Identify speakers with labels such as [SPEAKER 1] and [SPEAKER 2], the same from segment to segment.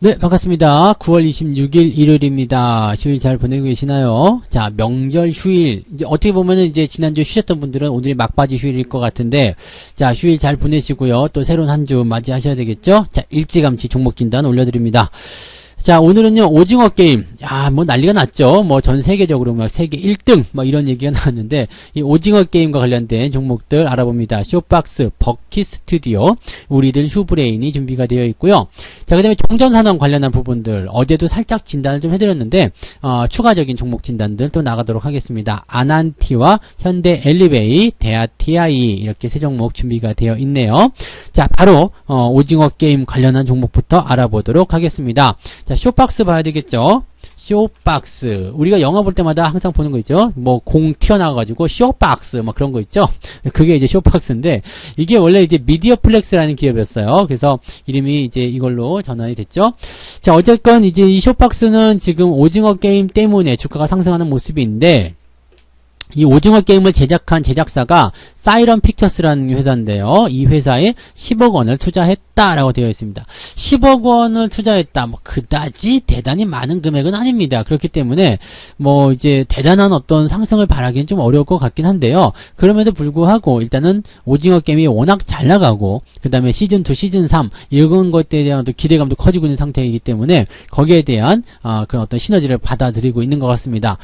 [SPEAKER 1] 네, 반갑습니다. 9월 26일 일요일입니다. 휴일 잘 보내고 계시나요? 자, 명절 휴일. 이제 어떻게 보면은 이제 지난주에 쉬셨던 분들은 오늘이 막바지 휴일일 것 같은데, 자, 휴일 잘 보내시고요. 또 새로운 한 주 맞이하셔야 되겠죠? 자, 일찌감치 종목 진단 올려드립니다. 자, 오늘은요, 오징어 게임. 야, 뭐 난리가 났죠. 뭐 전 세계적으로 막 세계 1등, 뭐 이런 얘기가 나왔는데, 이 오징어 게임과 관련된 종목들 알아봅니다. 쇼박스, 버킷 스튜디오, 우리들 휴브레인이 준비가 되어 있고요. 자, 그 다음에 종전산업 관련한 부분들, 어제도 살짝 진단을 좀 해드렸는데, 추가적인 종목 진단들 또 나가도록 하겠습니다. 아난티와 현대 엘리베이, 대아TI, 이렇게 세 종목 준비가 되어 있네요. 자, 바로, 오징어 게임 관련한 종목부터 알아보도록 하겠습니다. 자, 쇼박스 봐야 되겠죠? 쇼박스. 우리가 영화 볼 때마다 항상 보는 거 있죠? 뭐, 공 튀어나와가지고, 쇼박스, 뭐 그런 거 있죠? 그게 이제 쇼박스인데, 이게 원래 이제 미디어 플렉스라는 기업이었어요. 그래서 이름이 이제 이걸로 전환이 됐죠? 자, 어쨌건 이제 이 쇼박스는 지금 오징어 게임 때문에 주가가 상승하는 모습인데, 이 오징어 게임을 제작한 제작사가 사이런 픽처스라는 회사인데요. 이 회사에 10억 원을 투자했다라고 되어 있습니다. 10억 원을 투자했다. 뭐 그다지 대단히 많은 금액은 아닙니다. 그렇기 때문에 뭐 이제 대단한 어떤 상승을 바라기는 좀 어려울 것 같긴 한데요. 그럼에도 불구하고 일단은 오징어 게임이 워낙 잘 나가고 그다음에 시즌 2, 시즌 3 이런 것들에 대한 또 기대감도 커지고 있는 상태이기 때문에 거기에 대한 그런 어떤 시너지를 받아들이고 있는 것 같습니다.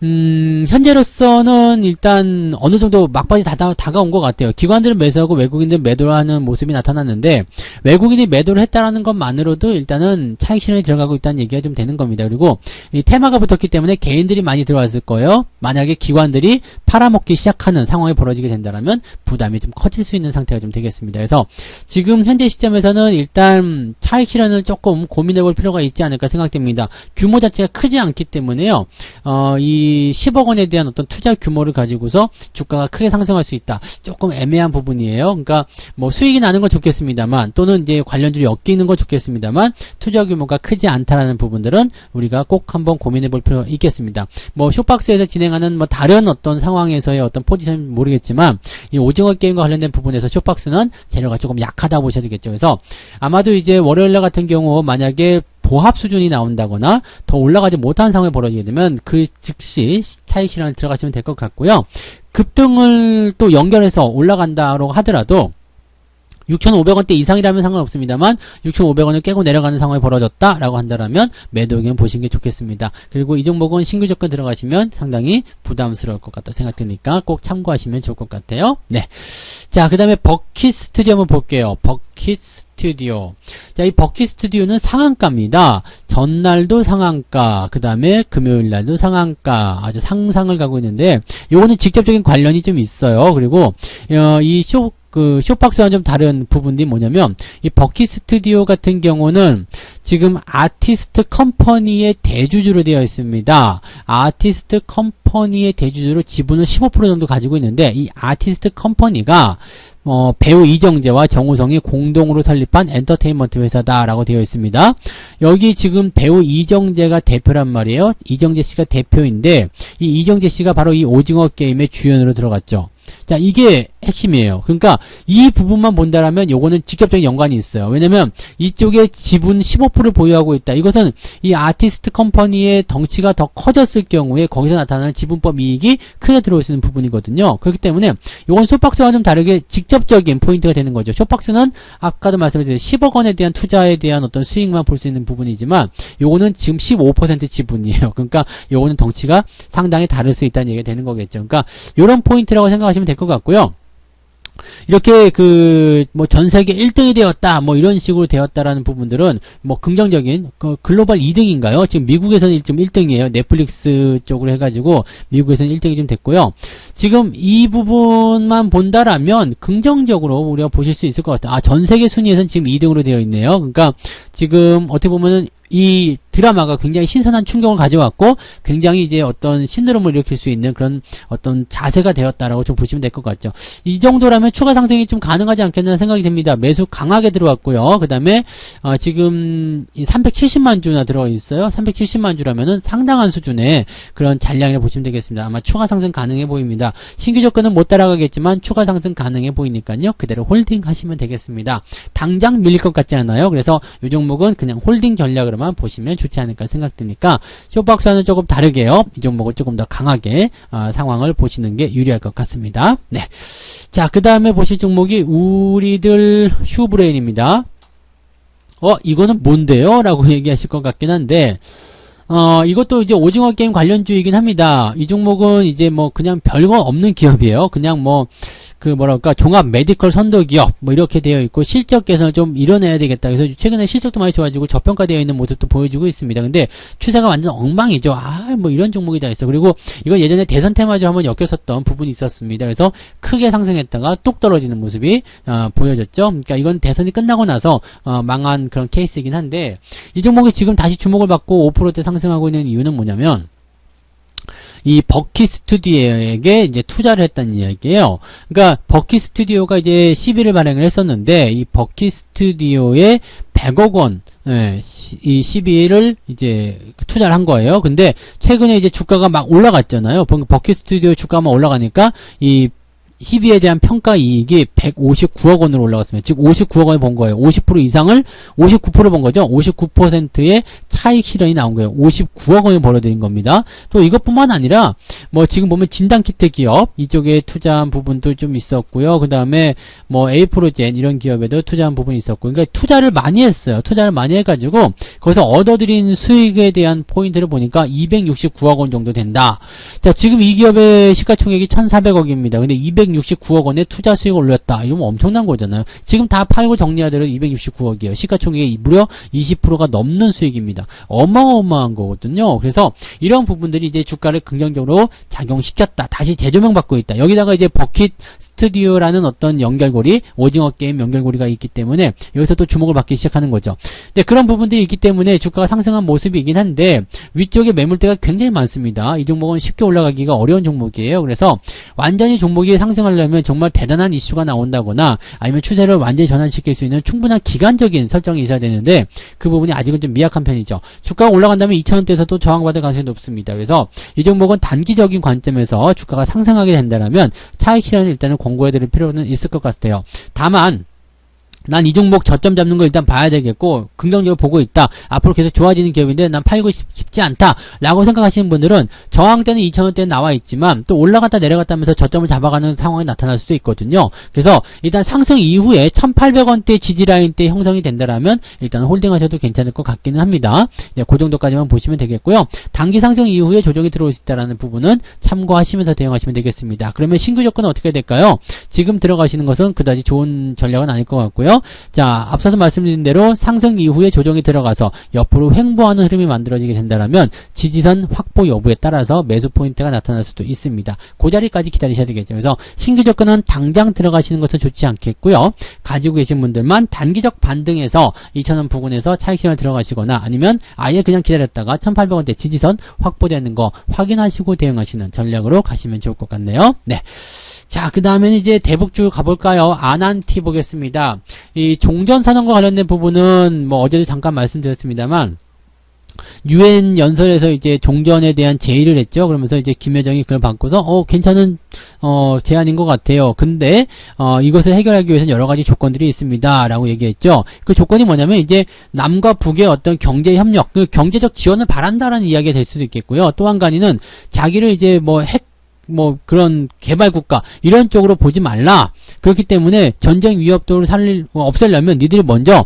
[SPEAKER 1] 현재로서는 일단 어느 정도 막바지 다가온 것 같아요. 기관들은 매수하고 외국인들은 매도를 하는 모습이 나타났는데 외국인이 매도를 했다라는 것만으로도 일단은 차익 실현이 들어가고 있다는 얘기가 좀 되는 겁니다. 그리고 이 테마가 붙었기 때문에 개인들이 많이 들어왔을 거예요. 만약에 기관들이 팔아먹기 시작하는 상황이 벌어지게 된다면 부담이 좀 커질 수 있는 상태가 좀 되겠습니다. 그래서 지금 현재 시점에서는 일단 차익 실현을 조금 고민해 볼 필요가 있지 않을까 생각됩니다. 규모 자체가 크지 않기 때문에요. 이 10억 원에 대한 어떤 투자 규모를 가지고서 주가가 크게 상승할 수 있다. 조금 애매한 부분이에요. 그러니까 뭐 수익이 나는 건 좋겠습니다만 또는 이제 관련주를 엮이는 건 좋겠습니다만 투자 규모가 크지 않다라는 부분들은 우리가 꼭 한번 고민해 볼 필요가 있겠습니다. 뭐 쇼박스에서 진행하는 뭐 다른 어떤 상황에서의 어떤 포지션은 모르겠지만 이 오징어 게임과 관련된 부분에서 쇼박스는 재료가 조금 약하다 보셔야 되겠죠. 그래서 아마도 이제 월요일날 같은 경우 만약에 보합 수준이 나온다거나 더 올라가지 못한 상황이 벌어지게 되면 그 즉시 차익 실현을 들어가시면 될 것 같고요. 급등을 또 연결해서 올라간다고 하더라도 6,500원대 이상이라면 상관없습니다만 6,500원을 깨고 내려가는 상황이 벌어졌다라고 한다면 매도 의견 보시는 게 좋겠습니다. 그리고 이 종목은 신규 접근 들어가시면 상당히 부담스러울 것 같다 생각되니까 꼭 참고하시면 좋을 것 같아요. 네. 자, 그 다음에 버킷 스튜디오 한번 볼게요. 버킷 스튜디오. 자, 이 버킷 스튜디오는 상한가입니다. 전날도 상한가, 그 다음에 금요일날도 상한가, 아주 상상을 가고 있는데 요거는 직접적인 관련이 좀 있어요. 그리고 이 쇼박스와는 좀 다른 부분이 뭐냐면, 이 버킷 스튜디오 같은 경우는 지금 아티스트 컴퍼니의 대주주로 되어 있습니다. 아티스트 컴퍼니의 대주주로 지분을 15% 정도 가지고 있는데, 이 아티스트 컴퍼니가 배우 이정재와 정우성이 공동으로 설립한 엔터테인먼트 회사다라고 되어 있습니다. 여기 지금 배우 이정재가 대표란 말이에요. 이정재 씨가 대표인데, 이 이정재 씨가 바로 이 오징어 게임의 주연으로 들어갔죠. 자, 이게 핵심이에요. 그러니까 이 부분만 본다라면 요거는 직접적인 연관이 있어요. 왜냐면 이쪽에 지분 15%를 보유하고 있다. 이것은 이 아티스트 컴퍼니의 덩치가 더 커졌을 경우에 거기서 나타나는 지분법 이익이 크게 들어올 수 있는 부분이거든요. 그렇기 때문에 요건 쇼박스와 좀 다르게 직접적인 포인트가 되는 거죠. 쇼박스는 아까도 말씀드렸듯이 10억 원에 대한 투자에 대한 어떤 수익만 볼 수 있는 부분이지만 요거는 지금 15% 지분이에요. 그러니까 요거는 덩치가 상당히 다를 수 있다는 얘기가 되는 거겠죠. 그러니까 요런 포인트라고 생각하시면 될 것 같고요. 이렇게 뭐 전 세계 1등이 되었다 뭐 이런 식으로 되었다라는 부분들은 뭐 긍정적인 글로벌 2등인가요? 지금 미국에서는 좀 1등이에요. 넷플릭스 쪽으로 해가지고 미국에서는 1등이 좀 됐고요. 지금 이 부분만 본다라면 긍정적으로 우리가 보실 수 있을 것 같아요. 전 세계 순위에서는 지금 2등으로 되어 있네요. 그러니까 지금 어떻게 보면은 이 드라마가 굉장히 신선한 충격을 가져왔고 굉장히 이제 어떤 신드롬을 일으킬 수 있는 그런 어떤 자세가 되었다라고 좀 보시면 될 것 같죠. 이 정도라면 추가 상승이 좀 가능하지 않겠나 생각이 됩니다. 매수 강하게 들어왔고요. 그 다음에 지금 370만 주나 들어가 있어요. 370만 주라면은 상당한 수준의 그런 잔량이라고 보시면 되겠습니다. 아마 추가 상승 가능해 보입니다. 신규 조건은 못 따라가겠지만 추가 상승 가능해 보이니까요. 그대로 홀딩 하시면 되겠습니다. 당장 밀릴 것 같지 않아요. 그래서 이 종목은 그냥 홀딩 전략으로만 보시면 좋지 않을까 생각되니까 쇼박사는 조금 다르게요. 이 종목을 조금 더 강하게 상황을 보시는 게 유리할 것 같습니다. 네. 자, 그 다음에 보실 종목이 우리들 휴브레인입니다. 이거는 뭔데요? 라고 얘기하실 것 같긴 한데 이것도 이제 오징어 게임 관련주이긴 합니다. 이 종목은 이제 뭐 그냥 별거 없는 기업이에요. 그냥 뭐 뭐랄까 종합 메디컬 선도 기업 뭐 이렇게 되어 있고 실적 개선을 좀 이뤄내야 되겠다. 그래서 최근에 실적도 많이 좋아지고 저평가되어 있는 모습도 보여주고 있습니다. 근데 추세가 완전 엉망이죠. 뭐 이런 종목이 다 있어. 그리고 이거 예전에 대선 테마주 한번 엮였었던 부분이 있었습니다. 그래서 크게 상승했다가 뚝 떨어지는 모습이 보여졌죠. 그러니까 이건 대선이 끝나고 나서 망한 그런 케이스이긴 한데 이 종목이 지금 다시 주목을 받고 5%대 상승하고 있는 이유는 뭐냐면 이 버키 스튜디오에게 이제 투자를 했다는 이야기예요. 그러니까 버키 스튜디오가 이제 시비를 발행을 했었는데 이 버키 스튜디오에 100억 원 이 시비를 이제 투자를 한 거예요. 근데 최근에 이제 주가가 막 올라갔잖아요. 버키 스튜디오 주가가 막 올라가니까 이 시비에 대한 평가 이익이 159억 원으로 올라갔습니다. 즉 59억 원을 번 거예요. 50% 이상을 59% 번 거죠. 59%의 차익 실현이 나온 거예요. 59억 원을 벌어들인 겁니다. 또 이것뿐만 아니라 뭐 지금 보면 진단키트 기업 이쪽에 투자한 부분도 좀 있었고요. 그 다음에 뭐 에이프로젠 이런 기업에도 투자한 부분이 있었고, 그러니까 투자를 많이 했어요. 투자를 많이 해가지고 거기서 얻어들인 수익에 대한 포인트를 보니까 269억 원 정도 된다. 자, 지금 이 기업의 시가총액이 1,400억입니다. 근데 269억 원의 투자 수익을 올렸다. 이러면 엄청난 거잖아요. 지금 다 팔고 정리하더라도 269억이에요. 시가총액의 무려 20%가 넘는 수익입니다. 어마어마한 거거든요. 그래서 이런 부분들이 이제 주가를 긍정적으로 작용시켰다. 다시 재조명받고 있다. 여기다가 이제 버킷 스튜디오라는 어떤 연결고리, 오징어 게임 연결고리가 있기 때문에 여기서 또 주목을 받기 시작하는 거죠. 근데 그런 부분들이 있기 때문에 주가가 상승한 모습이긴 한데 위쪽에 매물대가 굉장히 많습니다. 이 종목은 쉽게 올라가기가 어려운 종목이에요. 그래서 완전히 종목이 상승하려면 정말 대단한 이슈가 나온다거나 아니면 추세를 완전히 전환시킬 수 있는 충분한 기간적인 설정이 있어야 되는데 그 부분이 아직은 좀 미약한 편이죠. 주가가 올라간다면 2,000원대에서도 저항받을 가능성이 높습니다. 그래서 이 종목은 단기적인 관점에서 주가가 상승하게 된다면 차익 실현을 일단은 권고해드릴 필요는 있을 것 같아요. 다만 난 이 종목 저점 잡는 거 일단 봐야 되겠고 긍정적으로 보고 있다. 앞으로 계속 좋아지는 기업인데 난 팔고 싶지 않다 라고 생각하시는 분들은 저항 때는 2,000원대는 나와 있지만 또 올라갔다 내려갔다 하면서 저점을 잡아가는 상황이 나타날 수도 있거든요. 그래서 일단 상승 이후에 1,800원대 지지라인대 형성이 된다라면 일단 홀딩하셔도 괜찮을 것 같기는 합니다. 그 정도까지만 보시면 되겠고요. 단기 상승 이후에 조정이 들어올 수 있다는 부분은 참고하시면서 대응하시면 되겠습니다. 그러면 신규 조건은 어떻게 될까요? 지금 들어가시는 것은 그다지 좋은 전략은 아닐 것 같고요. 자, 앞서서 말씀드린 대로 상승 이후에 조정이 들어가서 옆으로 횡보하는 흐름이 만들어지게 된다면 지지선 확보 여부에 따라서 매수 포인트가 나타날 수도 있습니다. 그 자리까지 기다리셔야 되겠죠. 그래서 신규 조건은 당장 들어가시는 것은 좋지 않겠고요. 가지고 계신 분들만 단기적 반등에서 2,000원 부근에서 차익 실현을 들어가시거나 아니면 아예 그냥 기다렸다가 1,800원대 지지선 확보되는 거 확인하시고 대응하시는 전략으로 가시면 좋을 것 같네요. 네. 자, 그 다음에는 이제 대북주 가볼까요? 아난티 보겠습니다. 이 종전선언과 관련된 부분은 뭐 어제도 잠깐 말씀드렸습니다만 유엔 연설에서 이제 종전에 대한 제의를 했죠. 그러면서 이제 김여정이 그걸 받고서 괜찮은 제안인 것 같아요. 근데 이것을 해결하기 위해서는 여러 가지 조건들이 있습니다라고 얘기했죠. 그 조건이 뭐냐면 이제 남과 북의 어떤 경제 협력, 그 경제적 지원을 바란다라는 이야기가 될 수도 있겠고요. 또 한 가지는 자기를 이제 뭐 그런 개발국가 이런 쪽으로 보지 말라. 그렇기 때문에 전쟁 위협도를 없애려면 니들이 먼저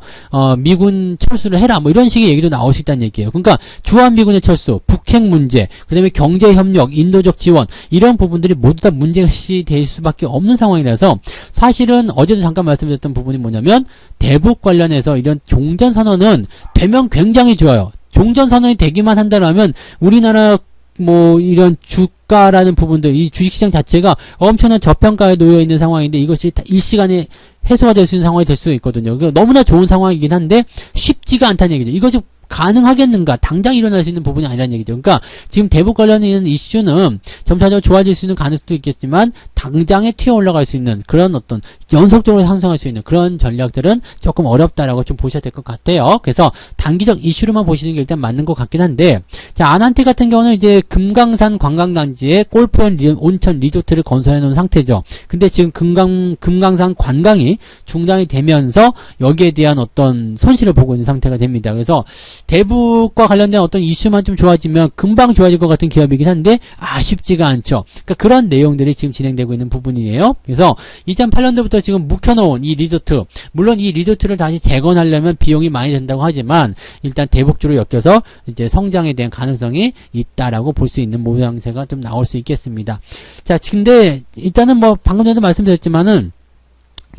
[SPEAKER 1] 미군 철수를 해라. 뭐 이런 식의 얘기도 나올 수 있다는 얘기예요. 그러니까 주한미군의 철수, 북핵 문제, 그 다음에 경제협력, 인도적 지원 이런 부분들이 모두 다 문제시 될 수밖에 없는 상황이라서 사실은 어제도 잠깐 말씀드렸던 부분이 뭐냐면 대북 관련해서 이런 종전선언은 되면 굉장히 좋아요. 종전선언이 되기만 한다면 우리나라 뭐 이런 주가라는 부분들, 이 주식시장 자체가 엄청난 저평가에 놓여있는 상황인데 이것이 일시간에 해소가 될 수 있는 상황이 될 수 있거든요. 너무나 좋은 상황이긴 한데 쉽지가 않다는 얘기죠. 이것이 가능하겠는가? 당장 일어날 수 있는 부분이 아니라는 얘기죠. 그러니까 지금 대북 관련해 있는 이슈는 점차적으로 좋아질 수 있는 가능성도 있겠지만 당장에 튀어 올라갈 수 있는 그런 어떤 연속적으로 상승할 수 있는 그런 전략들은 조금 어렵다라고 좀 보셔야 될 것 같아요. 그래서 단기적 이슈로만 보시는 게 일단 맞는 것 같긴 한데, 자, 아난티 같은 경우는 이제 금강산 관광단지에 골프앤 온천 리조트를 건설해 놓은 상태죠. 근데 지금 금강산 관광이 중단이 되면서 여기에 대한 어떤 손실을 보고 있는 상태가 됩니다. 그래서 대북과 관련된 어떤 이슈만 좀 좋아지면 금방 좋아질 것 같은 기업이긴 한데 아쉽지가 않죠. 그러니까 그런 내용들이 지금 진행되고 있는 부분이에요. 그래서 2008년도부터 지금 묵혀놓은 이 리조트, 물론 이 리조트를 다시 재건하려면 비용이 많이 든다고 하지만 일단 대북주로 엮여서 이제 성장에 대한 가능성이 있다라고 볼 수 있는 모양새가 좀 나올 수 있겠습니다. 자, 근데 일단은 뭐 방금 전에도 말씀드렸지만은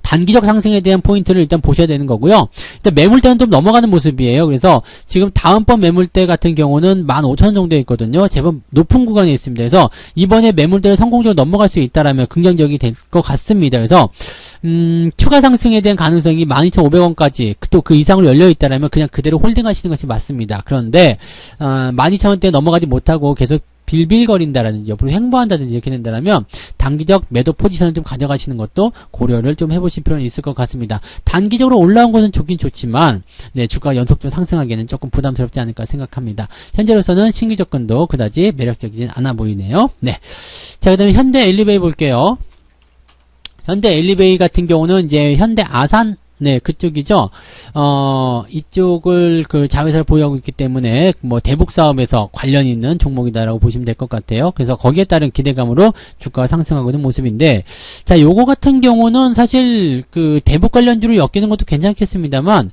[SPEAKER 1] 단기적 상승에 대한 포인트를 일단 보셔야 되는 거고요. 일단 매물대는 좀 넘어가는 모습이에요. 그래서 지금 다음번 매물대 같은 경우는 15,000원 정도에 있거든요. 제법 높은 구간에 있습니다. 그래서 이번에 매물대를 성공적으로 넘어갈 수 있다라면 긍정적이 될 것 같습니다. 그래서 추가 상승에 대한 가능성이 12,500원까지 또 그 이상으로 열려 있다라면 그냥 그대로 홀딩하시는 것이 맞습니다. 그런데 12,000원대 넘어가지 못하고 계속 빌빌거린다라든지 옆으로 횡보한다든지 이렇게 된다라면 단기적 매도 포지션을 좀 가져가시는 것도 고려를 좀 해보실 필요는 있을 것 같습니다. 단기적으로 올라온 것은 좋긴 좋지만 네, 주가가 연속적으로 상승하기에는 조금 부담스럽지 않을까 생각합니다. 현재로서는 신규 접근도 그다지 매력적이진 않아 보이네요. 네, 자, 그다음에 현대 엘리베이 볼게요. 현대 엘리베이 같은 경우는 이제 현대 아산, 네, 그쪽이죠. 이쪽을 그 자회사를 보유하고 있기 때문에 뭐 대북 사업에서 관련 있는 종목이다라고 보시면 될 것 같아요. 그래서 거기에 따른 기대감으로 주가가 상승하고 있는 모습인데, 자, 요거 같은 경우는 사실 그 대북 관련주로 엮이는 것도 괜찮겠습니다만,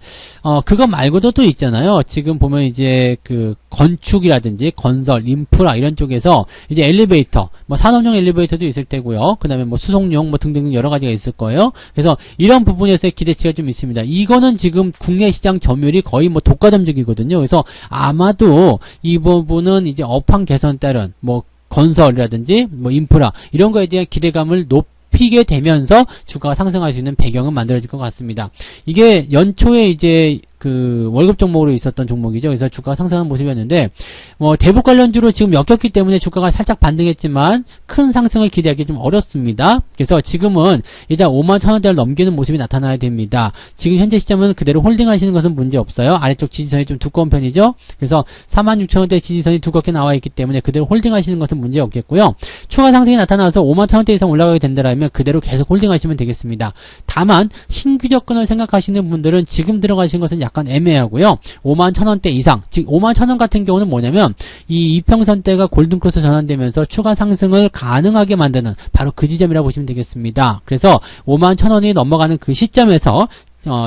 [SPEAKER 1] 그거 말고도 또 있잖아요. 지금 보면 이제 그 건축이라든지 건설, 인프라 이런 쪽에서 이제 엘리베이터, 뭐 산업용 엘리베이터도 있을 테고요. 그 다음에 뭐 수송용 뭐 등등 여러 가지가 있을 거예요. 그래서 이런 부분에서의 기대치가 좀 있습니다. 이거는 지금 국내 시장 점유율이 거의 뭐 독과점적이거든요. 그래서 아마도 이 부분은 이제 업황 개선 따른 뭐 건설이라든지 뭐 인프라 이런 거에 대한 기대감을 높이게 되면서 주가가 상승할 수 있는 배경은 만들어질 것 같습니다. 이게 연초에 이제 그 월급 종목으로 있었던 종목이죠. 그래서 주가가 상승하는 모습이었는데 뭐 대북 관련주로 지금 엮였기 때문에 주가가 살짝 반등했지만 큰 상승을 기대하기 좀 어렵습니다. 그래서 지금은 일단 51,000원대를 넘기는 모습이 나타나야 됩니다. 지금 현재 시점은 그대로 홀딩하시는 것은 문제 없어요. 아래쪽 지지선이 좀 두꺼운 편이죠. 그래서 46,000원대 지지선이 두껍게 나와 있기 때문에 그대로 홀딩하시는 것은 문제 없겠고요. 추가 상승이 나타나서 51,000원대 이상 올라가게 된다면 그대로 계속 홀딩하시면 되겠습니다. 다만 신규 접근을 생각하시는 분들은 지금 들어가신 것은 약간 애매하고요. 51,000원대 이상, 즉 51,000원 같은 경우는 뭐냐면 이 이평선대가 골든크로스 전환되면서 추가 상승을 가능하게 만드는 바로 그 지점이라고 보시면 되겠습니다. 그래서 51,000원이 넘어가는 그 시점에서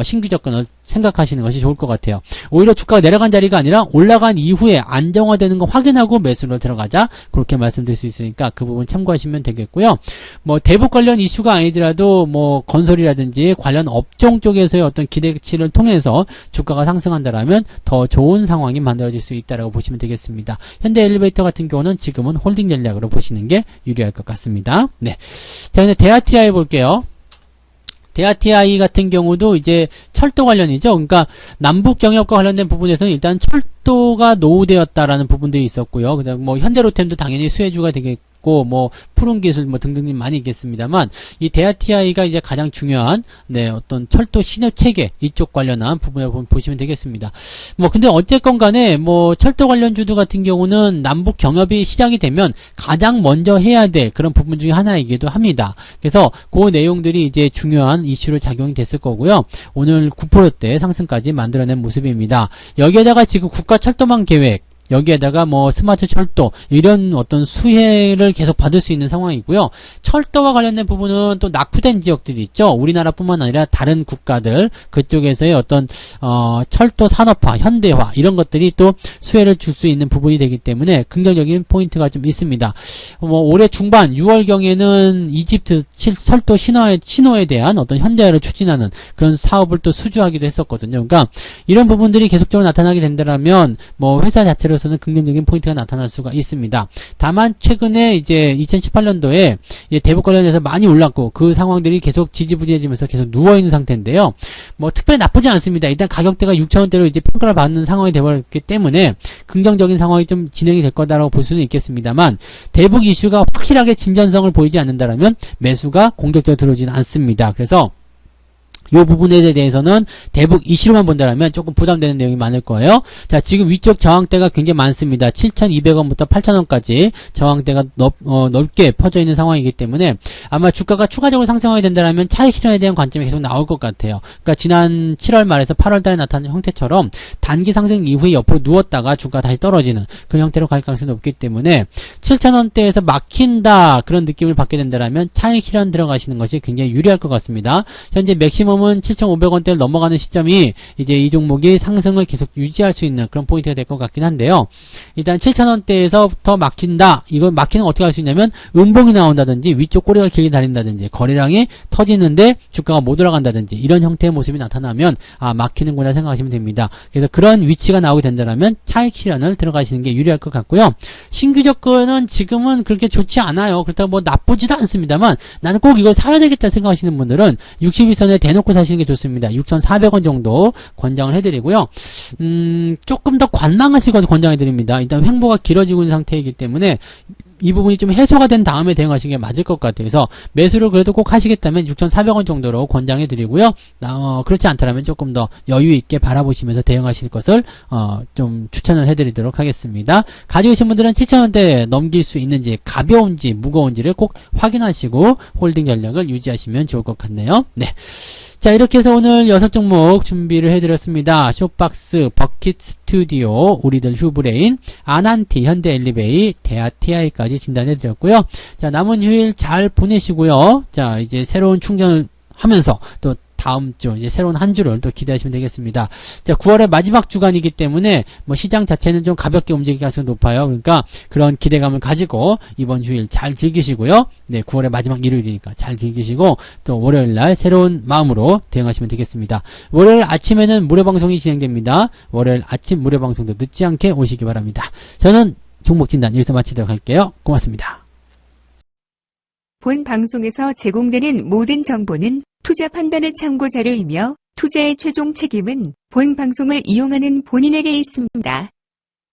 [SPEAKER 1] 신규 접근을 생각하시는 것이 좋을 것 같아요. 오히려 주가가 내려간 자리가 아니라 올라간 이후에 안정화되는 거 확인하고 매수로 들어가자, 그렇게 말씀드릴 수 있으니까 그 부분 참고하시면 되겠고요. 뭐 대북 관련 이슈가 아니더라도 뭐 건설이라든지 관련 업종 쪽에서의 어떤 기대치를 통해서 주가가 상승한다라면 더 좋은 상황이 만들어질 수 있다라고 보시면 되겠습니다. 현대 엘리베이터 같은 경우는 지금은 홀딩 전략으로 보시는 게 유리할 것 같습니다. 네, 자, 이제 대하TI 볼게요. 대하TI 같은 경우도 이제 철도 관련이죠. 그러니까 남북 경협과 관련된 부분에서는 일단 철도가 노후되었다라는 부분들이 있었고요. 그다음 뭐 현대로템도 당연히 수혜주가 되겠고, 뭐 푸른 기술 뭐 등등 많이 있겠습니다만, 이 대하TI가 이제 가장 중요한 네, 어떤 철도 신협 체계 이쪽 관련한 부분을 보시면 되겠습니다. 뭐 근데 어쨌건 간에 뭐 철도 관련주도 같은 경우는 남북 경협이 시작이 되면 가장 먼저 해야 될 그런 부분 중에 하나이기도 합니다. 그래서 그 내용들이 이제 중요한 이슈로 작용이 됐을 거고요. 오늘 9%대 상승까지 만들어낸 모습입니다. 여기에다가 지금 국가 철도망 계획, 여기에다가 뭐 스마트 철도 이런 어떤 수혜를 계속 받을 수 있는 상황이고요. 철도와 관련된 부분은 또 낙후된 지역들이 있죠. 우리나라뿐만 아니라 다른 국가들 그쪽에서의 어떤 철도 산업화, 현대화 이런 것들이 또 수혜를 줄 수 있는 부분이 되기 때문에 긍정적인 포인트가 좀 있습니다. 뭐 올해 중반 6월경에는 이집트 철도 신호에 대한 어떤 현대화를 추진하는 그런 사업을 또 수주하기도 했었거든요. 그러니까 이런 부분들이 계속적으로 나타나게 된다면 뭐 회사 자체로 투자자로서는 긍정적인 포인트가 나타날 수가 있습니다. 다만 최근에 이제 2018년도에 대북 관련해서 많이 올랐고 그 상황들이 계속 지지부진해지면서 계속 누워있는 상태인데요. 뭐 특별히 나쁘지 않습니다. 일단 가격대가 6,000원대로 이제 평가를 받는 상황이 되어버렸기 때문에 긍정적인 상황이 좀 진행이 될 거다라고 볼 수는 있겠습니다만 대북 이슈가 확실하게 진전성을 보이지 않는다라면 매수가 공격적으로 들어오지는 않습니다. 그래서 이 부분에 대해서는 대북 이슈로만 본다면 조금 부담되는 내용이 많을 거예요. 자, 지금 위쪽 저항대가 굉장히 많습니다. 7,200원부터 8,000원까지 저항대가 넓게 퍼져 있는 상황이기 때문에 아마 주가가 추가적으로 상승하게 된다면 차익 실현에 대한 관점이 계속 나올 것 같아요. 그러니까 지난 7월 말에서 8월 달에 나타난 형태처럼 단기 상승 이후에 옆으로 누웠다가 주가가 다시 떨어지는 그런 형태로 갈 가능성이 높기 때문에 7,000원대에서 막힌다 그런 느낌을 받게 된다면 차익 실현 들어가시는 것이 굉장히 유리할 것 같습니다. 현재 맥시멈 7,500원대를 넘어가는 시점이 이제 이 종목이 상승을 계속 유지할 수 있는 그런 포인트가 될 것 같긴 한데요. 일단 7,000원대에서부터 막힌다. 이건 막히는 거 어떻게 할 수 있냐면 음봉이 나온다든지 위쪽 꼬리가 길게 달린다든지 거래량이 터지는데 주가가 못 올라간다든지 이런 형태의 모습이 나타나면 아 막히는구나 생각하시면 됩니다. 그래서 그런 위치가 나오게 된다면 차익 실현을 들어가시는 게 유리할 것 같고요. 신규 접근은 지금은 그렇게 좋지 않아요. 그렇다고 뭐 나쁘지도 않습니다만 나는 꼭 이걸 사야 되겠다 생각하시는 분들은 62선에 대놓고 사시는 게 좋습니다. 6,400원 정도 권장을 해드리고요. 조금 더 관망하시고 권장해드립니다. 일단 횡보가 길어지고 있는 상태이기 때문에 이 부분이 좀 해소가 된 다음에 대응하시는 게 맞을 것 같아요. 그래서 매수를 그래도 꼭 하시겠다면 6,400원 정도로 권장해 드리고요. 그렇지 않다면 조금 더 여유 있게 바라보시면서 대응하실 것을 좀 추천을 해드리도록 하겠습니다. 가지고 계신 분들은 7,000원대 넘길 수 있는지 가벼운지 무거운지를 꼭 확인하시고 홀딩 전략을 유지하시면 좋을 것 같네요. 네. 자, 이렇게 해서 오늘 6종목 준비를 해드렸습니다. 쇼박스, 버킷 스튜디오, 우리들 휴브레인, 아난티, 현대엘리베이, 대하TI까지 진단해드렸고요. 자, 남은 휴일 잘 보내시고요. 자, 이제 새로운 충전을 하면서 또 다음 주 이제 새로운 한 주를 또 기대하시면 되겠습니다. 자, 9월의 마지막 주간이기 때문에 뭐 시장 자체는 좀 가볍게 움직일 가능성이 높아요. 그러니까 그런 기대감을 가지고 이번 주일 잘 즐기시고요. 네, 9월의 마지막 일요일이니까 잘 즐기시고 또 월요일 날 새로운 마음으로 대응하시면 되겠습니다. 월요일 아침에는 무료 방송이 진행됩니다. 월요일 아침 무료 방송도 늦지 않게 오시기 바랍니다. 저는 종목 진단 여기서 마치도록 할게요. 고맙습니다.
[SPEAKER 2] 본 방송에서 제공되는 모든 정보는 투자 판단의 참고 자료이며 투자의 최종 책임은 본 방송을 이용하는 본인에게 있습니다.